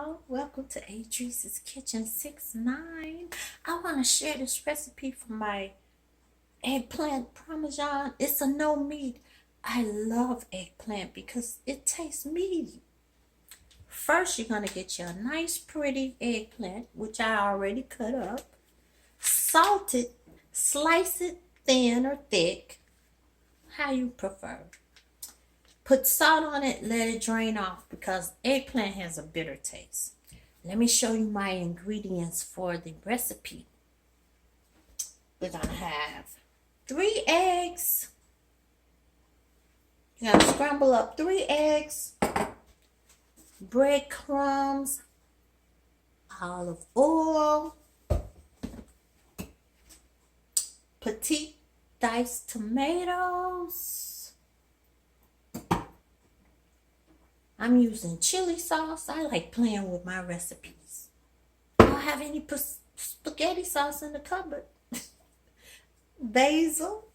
y'all. Welcome to Adrice's Kitchen 69. I want to share this recipe for my eggplant parmesan. It's a no meat. I love eggplant because it tastes meaty. First, you're going to get your nice pretty eggplant, which I already cut up. Salt it, slice it thin or thick, how you prefer. Put salt on it, let it drain off because eggplant has a bitter taste. Let me show you my ingredients for the recipe. We're going to have 3 eggs. You're going to scramble up 3 eggs, breadcrumbs, olive oil, petite diced tomatoes. I'm using chili sauce. I like playing with my recipes. I don't have any spaghetti sauce in the cupboard. Basil.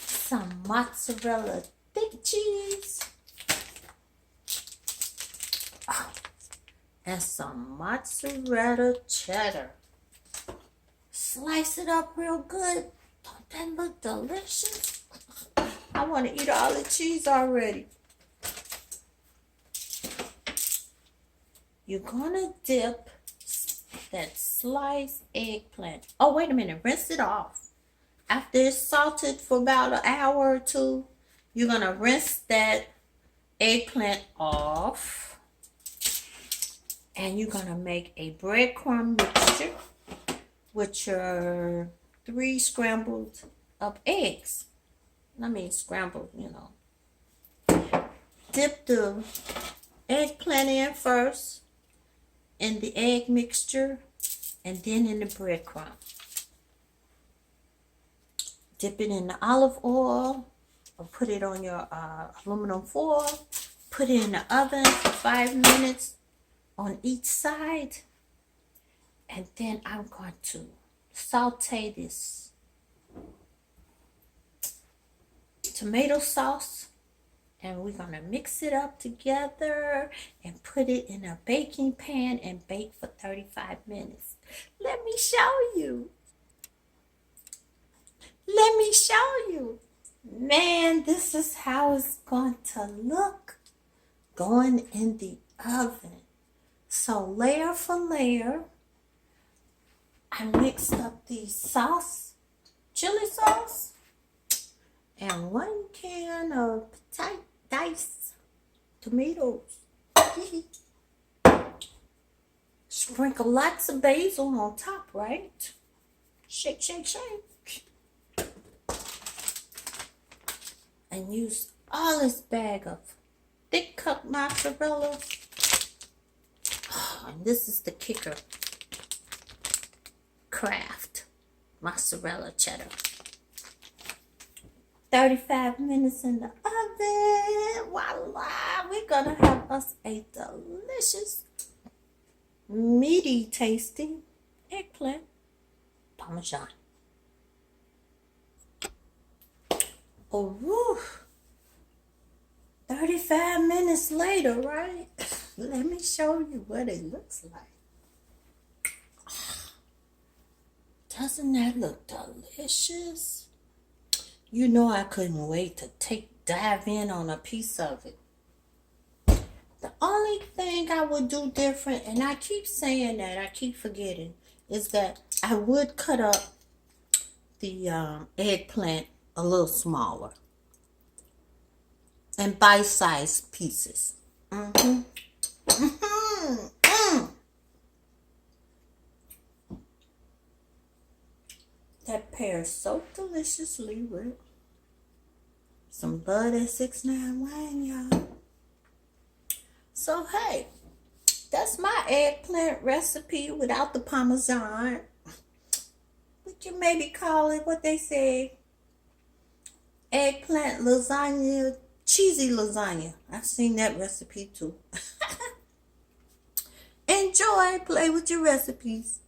Some mozzarella thick cheese. Oh, and some mozzarella cheddar. Slice it up real good. Don't that look delicious? I want to eat all the cheese already. You're gonna dip that sliced eggplant. Oh, wait a minute. Rinse it off. After it's salted for about an hour or 2, you're gonna rinse that eggplant off. And you're gonna make a breadcrumb mixture with your 3 scrambled up eggs. I mean scrambled, you know. Dip the eggplant in first, in the egg mixture, and then in the breadcrumb. Dip it in the olive oil, or put it on your aluminum foil. Put it in the oven for 5 minutes on each side. And then I'm going to saute this tomato sauce. And we're going to mix it up together and put it in a baking pan and bake for 35 minutes. Let me show you. Let me show you. Man, this is how it's going to look going in the oven. So layer for layer, I mixed up the sauce, chili sauce, and 1 can of petite diced tomatoes. Sprinkle lots of basil on top, right? Shake, shake, shake. And use all this bag of thick cut mozzarella. Oh, and this is the kicker. Kraft mozzarella cheddar. 35 minutes in the oven. Voila! We're gonna have us a delicious, meaty tasting eggplant parmesan. Oh, woo. 35 minutes later, right? Let me show you what it looks like. Doesn't that look delicious? You know I couldn't wait to dive in on a piece of it. The only thing I would do different, and I keep saying that, I keep forgetting, is that I would cut up the eggplant a little smaller and bite-sized pieces. That pairs so deliciously with some Bud at 6-9 wine, y'all. So, hey, that's my eggplant recipe without the parmesan. We can maybe call it what they say, eggplant lasagna, cheesy lasagna. I've seen that recipe too. Enjoy, play with your recipes.